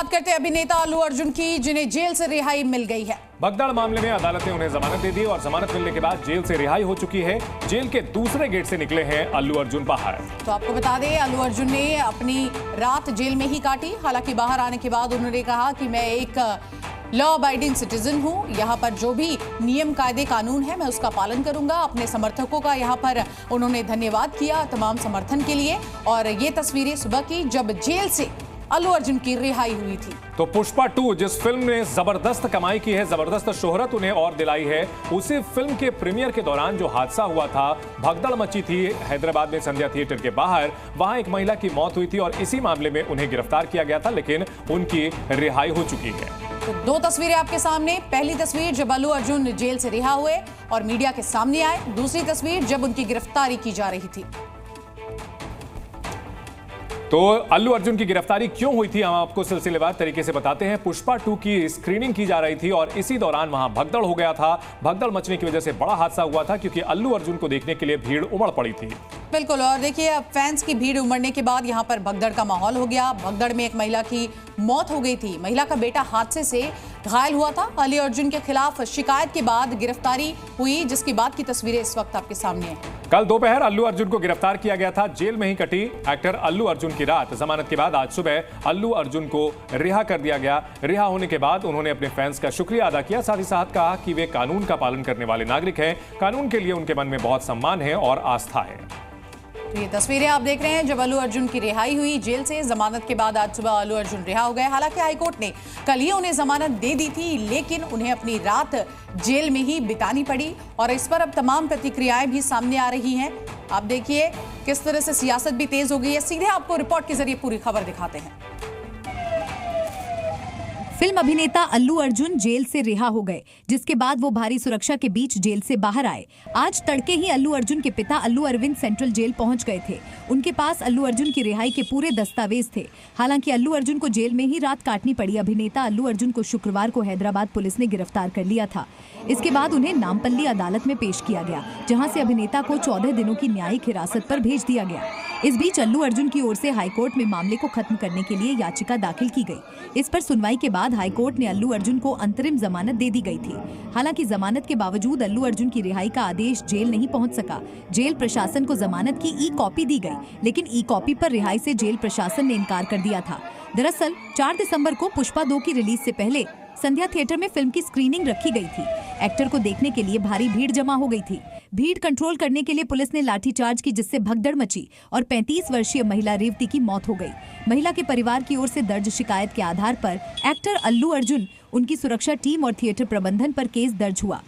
बात करते हैं अभिनेता अल्लू अर्जुन की, जिन्हें जेल से रिहाई मिल गई है। भगदड़ मामले में अदालत ने उन्हें जमानत दे दी और जमानत मिलने के बाद जेल से रिहाई हो चुकी है। जेल के दूसरे गेट से निकले हैं अल्लू अर्जुन बाहर। तो आपको बता दें, अल्लू अर्जुन ने अपनी रात जेल में ही काटी। हालांकि बाहर आने के बाद उन्होंने कहा कि मैं एक लॉ अबाइडिंग सिटीजन हूं, यहाँ पर जो भी नियम कायदे कानून है मैं उसका पालन करूंगा। अपने समर्थकों का यहाँ पर उन्होंने धन्यवाद किया तमाम समर्थन के लिए। और ये तस्वीरें सुबह की, जब जेल से अल्लू अर्जुन की रिहाई हुई थी। तो पुष्पा 2 जिस फिल्म ने जबरदस्त कमाई की है, जबरदस्त शोहरत उन्हें और दिलाई है, उसी फिल्म के प्रीमियर के दौरान जो हादसा हुआ था, भगदड़ मची थी हैदराबाद में संध्या थिएटर के बाहर। वहां एक महिला की मौत हुई थी और इसी मामले में उन्हें गिरफ्तार किया गया था, लेकिन उनकी रिहाई हो चुकी है। तो दो तस्वीरें आपके सामने। पहली तस्वीर जब अल्लू अर्जुन जेल से रिहा हुए और मीडिया के सामने आए। दूसरी तस्वीर जब उनकी गिरफ्तारी की जा रही थी। तो अल्लू अर्जुन की गिरफ्तारी क्यों हुई थी, हम आपको सिलसिलेवार तरीके से बताते हैं। पुष्पा 2 की स्क्रीनिंग की जा रही थी और इसी दौरान वहां भगदड़ हो गया था। भगदड़ मचने की वजह से बड़ा हादसा हुआ था, क्योंकि अल्लू अर्जुन को देखने के लिए भीड़ उमड़ पड़ी थी। बिल्कुल, और देखिए अब फैंस की भीड़ उमड़ने के बाद यहाँ पर भगदड़ का माहौल हो गया। भगदड़ में एक महिला की मौत हो गई थी। महिला का बेटा हादसे से घायल हुआ था। अल्लू अर्जुन के खिलाफ शिकायत के बाद गिरफ्तारी हुई, जिसके बाद की तस्वीरें इस वक्त आपके सामने हैं। कल दोपहर अल्लू अर्जुन को गिरफ्तार किया गया था। जेल में ही कटी एक्टर अल्लू अर्जुन की रात। जमानत के बाद आज सुबह अल्लू अर्जुन को रिहा कर दिया गया। रिहा होने के बाद उन्होंने अपने फैंस का शुक्रिया अदा किया। साथ ही साथ कहा कि वे कानून का पालन करने वाले नागरिक हैं। कानून के लिए उनके मन में बहुत सम्मान है और आस्था है। तो ये तस्वीरें आप देख रहे हैं जब अल्लू अर्जुन की रिहाई हुई जेल से। जमानत के बाद आज सुबह अल्लू अर्जुन रिहा हो गए। हालांकि हाईकोर्ट ने कल ही उन्हें जमानत दे दी थी, लेकिन उन्हें अपनी रात जेल में ही बितानी पड़ी। और इस पर अब तमाम प्रतिक्रियाएं भी सामने आ रही हैं। आप देखिए किस तरह से सियासत भी तेज हो गई है। सीधे आपको रिपोर्ट के जरिए पूरी खबर दिखाते हैं। फिल्म अभिनेता अल्लू अर्जुन जेल से रिहा हो गए, जिसके बाद वो भारी सुरक्षा के बीच जेल से बाहर आए। आज तड़के ही अल्लू अर्जुन के पिता अल्लू अरविंद सेंट्रल जेल पहुंच गए थे। उनके पास अल्लू अर्जुन की रिहाई के पूरे दस्तावेज थे। हालांकि अल्लू अर्जुन को जेल में ही रात काटनी पड़ी। अभिनेता अल्लू अर्जुन को शुक्रवार को हैदराबाद पुलिस ने गिरफ्तार कर लिया था। इसके बाद उन्हें नामपल्ली अदालत में पेश किया गया, जहाँ से अभिनेता को 14 दिनों की न्यायिक हिरासत पर भेज दिया गया। इस बीच अल्लू अर्जुन की ओर से हाईकोर्ट में मामले को खत्म करने के लिए याचिका दाखिल की गई। इस पर सुनवाई के बाद हाईकोर्ट ने अल्लू अर्जुन को अंतरिम जमानत दे दी गई थी। हालांकि जमानत के बावजूद अल्लू अर्जुन की रिहाई का आदेश जेल नहीं पहुंच सका। जेल प्रशासन को जमानत की ई कॉपी दी गई, लेकिन ई कॉपी पर रिहाई से जेल प्रशासन ने इनकार कर दिया था। दरअसल 4 दिसंबर को पुष्पा 2 की रिलीज से पहले संध्या थिएटर में फिल्म की स्क्रीनिंग रखी गई थी। एक्टर को देखने के लिए भारी भीड़ जमा हो गई थी। भीड़ कंट्रोल करने के लिए पुलिस ने लाठीचार्ज की, जिससे भगदड़ मची और 35 वर्षीय महिला रेवती की मौत हो गई। महिला के परिवार की ओर से दर्ज शिकायत के आधार पर एक्टर अल्लू अर्जुन, उनकी सुरक्षा टीम और थिएटर प्रबंधन पर केस दर्ज हुआ।